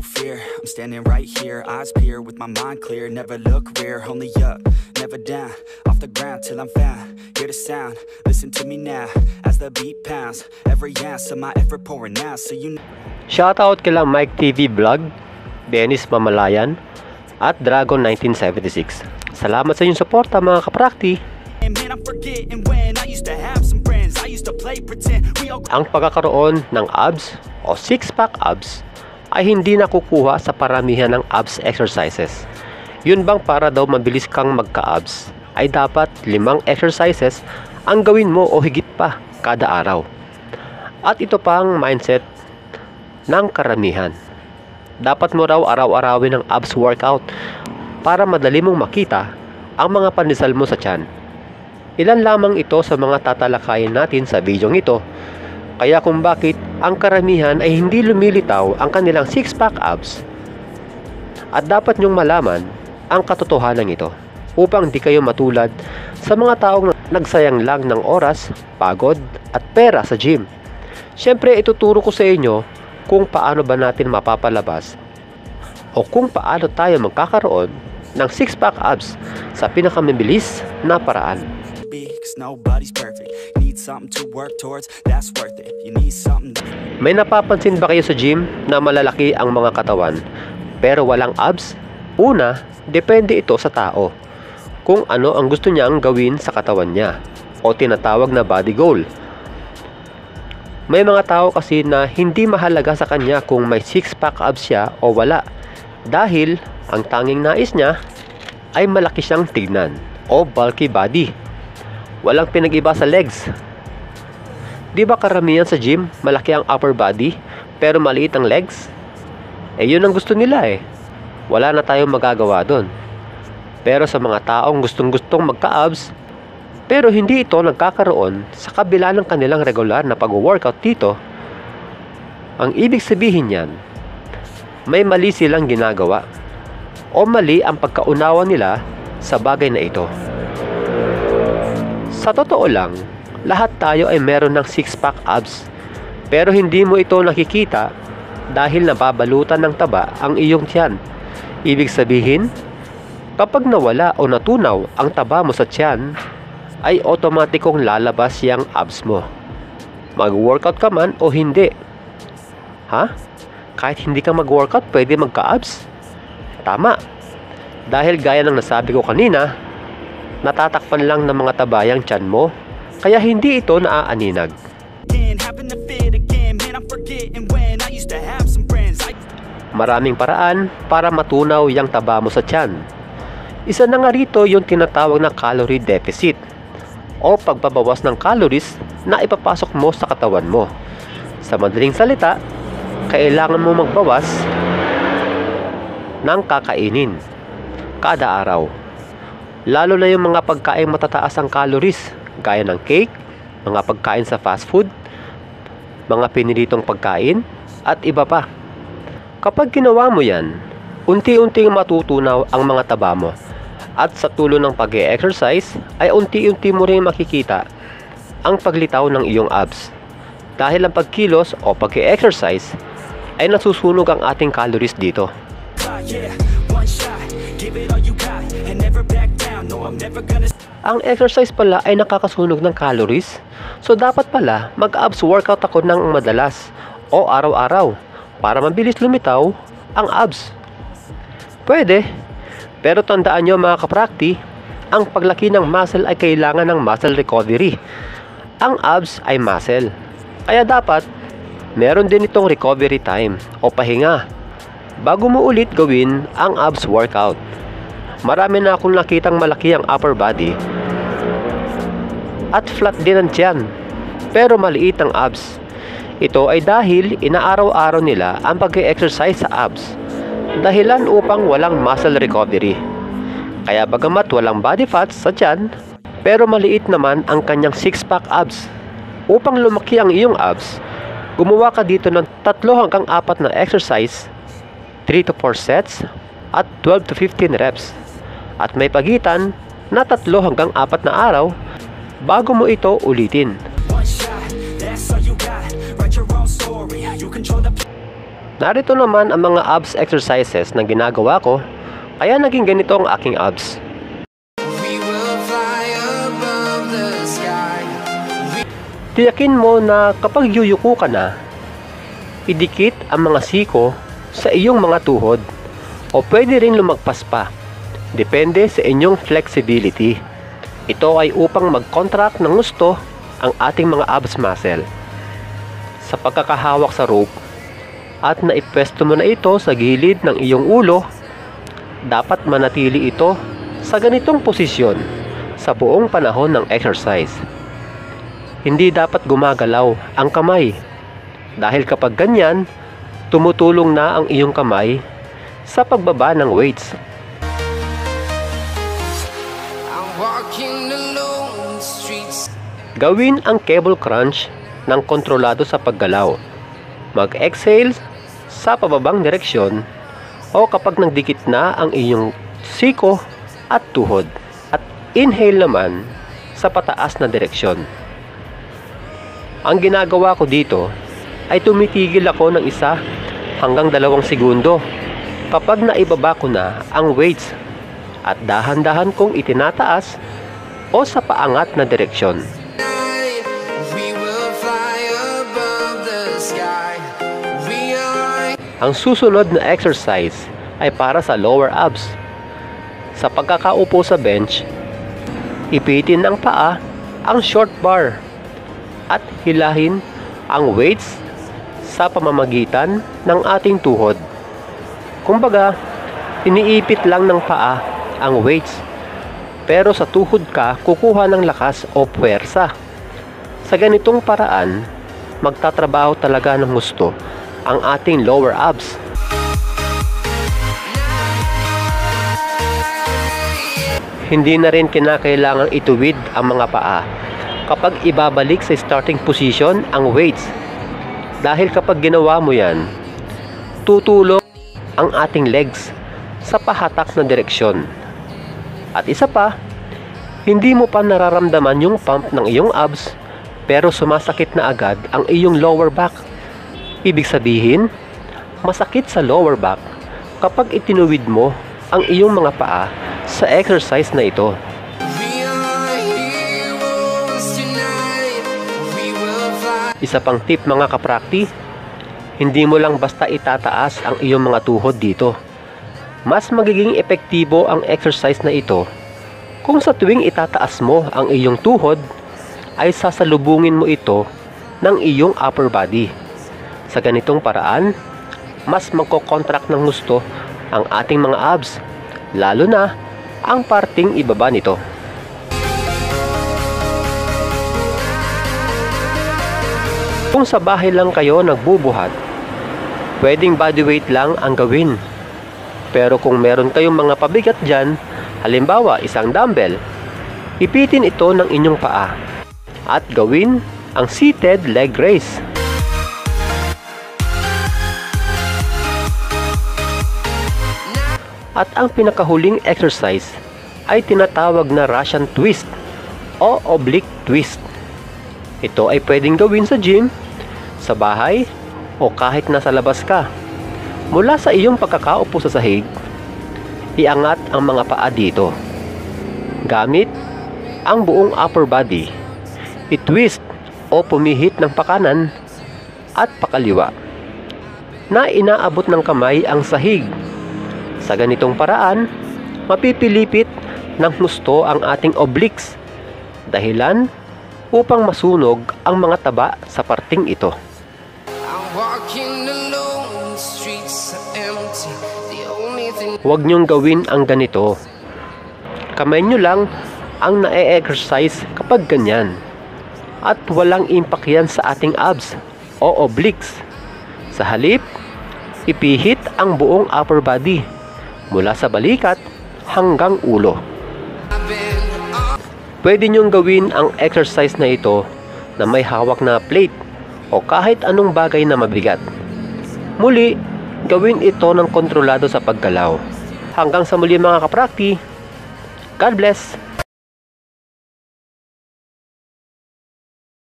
fear, I'm standing right here, eyes peer with my mind clear, never look rear, only up, never down, off the ground till I'm found, hear the sound, listen to me now, as the beat pounds, every ounce of my effort pouring out, so you know. Shoutout kila Mike TV Vlog, Dennis Mamalayan, at Dragon 1976. Salamat sa inyong suporta mga kaprakti. Ang pagkakaroon ng abs o six-pack abs ay hindi nakukuha sa paramihan ng abs exercises. Yun bang para daw mabilis kang magka-abs ay dapat 5 exercises ang gawin mo o higit pa kada araw. At ito pang mindset ng karamihan. Dapat mo raw araw-arawin ang abs workout para madali mong makita ang mga pandesal mo sa tiyan. Ilan lamang ito sa mga tatalakayin natin sa videong ito. Kaya kung bakit ang karamihan ay hindi lumilitaw ang kanilang six-pack abs. At dapat nyong malaman ang katotohanan ito upang di kayo matulad sa mga taong nagsayang lang ng oras, pagod at pera sa gym. Siyempre ituturo ko sa inyo kung paano ba natin mapapalabas o kung paano tayo magkakaroon ng six-pack abs sa pinakamabilis na paraan. May napapansin ba kayo sa gym na malalaki ang mga katawan pero walang abs? Una, depende ito sa tao kung ano ang gusto niyang gawin sa katawan niya o tinatawag na body goal. May mga tao kasi na hindi mahalaga sa kanya kung may six-pack abs siya o wala dahil ang tanging nais niya ay malaki siyang tignan o bulky body. Walang pinag-iba sa legs. Di ba karamihan sa gym malaki ang upper body pero maliit ang legs? Yun ang gusto nila Wala na tayong magagawa doon. Pero sa mga taong gustong-gustong magka-abs pero hindi ito nagkakaroon sa kabila ng kanilang regular na pag-workout dito, ang ibig sabihin niyan, may mali silang ginagawa o mali ang pagkaunawa nila sa bagay na ito. Sa totoo lang, lahat tayo ay meron ng six-pack abs pero hindi mo ito nakikita dahil nababalutan ng taba ang iyong tiyan. Ibig sabihin, kapag nawala o natunaw ang taba mo sa tiyan, ay otomatikong lalabas yung abs mo. Mag-workout ka man o hindi. Kahit hindi ka mag-workout, pwede magka-abs? Tama. Dahil gaya ng nasabi ko kanina, natatakpan lang ng mga taba yung tiyan mo, kaya hindi ito naaaninag. Maraming paraan para matunaw yung taba mo sa tiyan. Isa na nga rito yung tinatawag na calorie deficit o pagbabawas ng calories na ipapasok mo sa katawan mo. Sa madaling salita, kailangan mo magbawas ng kakainin kada araw. Lalo na yung mga pagkain matataas ang calories gaya ng cake, mga pagkain sa fast food, mga pinilitong pagkain at iba pa. Kapag ginawa mo yan, unti-unting matutunaw ang mga taba mo. At sa tulong ng pag-e-exercise ay unti-unti mo rin makikita ang paglitaw ng iyong abs. Dahil ang pagkilos o pag-e-exercise ay nasusunog ang ating calories dito. Ang exercise pala ay nakakasunog ng calories. So dapat pala mag-abs workout ako ng madalas o araw-araw para mabilis lumitaw ang abs. Pwede. Pero tandaan nyo mga kaprakti, ang paglaki ng muscle ay kailangan ng muscle recovery. Ang abs ay muscle. Kaya dapat, meron din itong recovery time o pahinga bago mo ulit gawin ang abs workout. Marami na akong nakitang malaki ang upper body at flat din ang tiyan, pero maliit ang abs. Ito ay dahil inaaraw-araw nila ang pag-exercise sa abs. Dahilan upang walang muscle recovery. Kaya bagamat walang body fats sa tiyan, pero maliit naman ang kanyang six-pack abs. Upang lumaki ang iyong abs, gumawa ka dito ng 3 hanggang 4 na exercise, 3 to 4 sets, at 12 to 15 reps. At may pagitan na 3 hanggang 4 na araw bago mo ito ulitin. Narito naman ang mga abs exercises na ginagawa ko, kaya naging ganito ang aking abs. Tiyakin mo na kapag yuyuko ka na, idikit ang mga siko sa iyong mga tuhod o pwede rin lumagpas pa. Depende sa inyong flexibility. Ito ay upang mag-contract ng gusto ang ating mga abs muscle. Sa pagkakahawak sa rope at naipwesto mo na ito sa gilid ng iyong ulo, dapat manatili ito sa ganitong posisyon sa buong panahon ng exercise. Hindi dapat gumagalaw ang kamay dahil kapag ganyan, tumutulong na ang iyong kamay sa pagbaba ng weights. Gawin ang cable crunch ng kontrolado sa paggalaw. Mag-exhale sa pababang direksyon o kapag nagdikit na ang iyong siko at tuhod, at inhale naman sa pataas na direksyon. Ang ginagawa ko dito ay tumitigil ako ng 1 hanggang 2 segundo kapag naibaba ko na ang weights at dahan-dahan kong itinataas o sa paangat na direksyon. Ang susunod na exercise ay para sa lower abs. Sa pagkakaupo sa bench, ipitin ng paa ang short bar at hilahin ang weights sa pamamagitan ng ating tuhod. Kumbaga, iniipit lang ng paa ang weights, pero sa tuhod ka kukuha ng lakas o puwersa. Sa ganitong paraan, magtatrabaho talaga ng gusto ang ating lower abs. Hindi na rin kinakailangang ituwid ang mga paa kapag ibabalik sa starting position ang weights, dahil kapag ginawa mo yan, tutulong ang ating legs sa pahatak na direksyon. At isa pa, hindi mo pa nararamdaman yung pump ng iyong abs, pero sumasakit na agad ang iyong lower back. Ibig sabihin, masakit sa lower back kapag itinuwid mo ang iyong mga paa sa exercise na ito. Isa pang tip mga kaprakti, hindi mo lang basta itataas ang iyong mga tuhod dito. Mas magiging epektibo ang exercise na ito kung sa tuwing itataas mo ang iyong tuhod ay sasalubungin mo ito ng iyong upper body. Sa ganitong paraan, mas magko-contract ng gusto ang ating mga abs, lalo na ang parting ibaba nito. Kung sa bahay lang kayo nagbubuhat, pwedeng bodyweight lang ang gawin. Pero kung meron kayong mga pabigat dyan, halimbawa 1 dumbbell, ipitin ito ng inyong paa at gawin ang seated leg raise. At ang pinakahuling exercise ay tinatawag na Russian twist o oblique twist. Ito ay pwedeng gawin sa gym, sa bahay, o kahit nasa labas ka. Mula sa iyong pagkakaupo sa sahig, iangat ang mga paa dito. Gamit ang buong upper body, i-twist o pumihit ng pakanan at pakaliwa na inaabot ng kamay ang sahig. Sa ganitong paraan, mapipilipit ng husto ang ating obliques, dahilan upang masunog ang mga taba sa parting ito. Huwag niyong gawin ang ganito. Kamay niyo lang ang na-exercise kapag ganyan, at walang impact yan sa ating abs o obliques. Sa halip, ipihit ang buong upper body mula sa balikat hanggang ulo. Pwede nyong gawin ang exercise na ito na may hawak na plate o kahit anong bagay na mabigat. Muli, gawin ito ng kontrolado sa paggalaw. Hanggang sa muli mga kaprakti, God bless!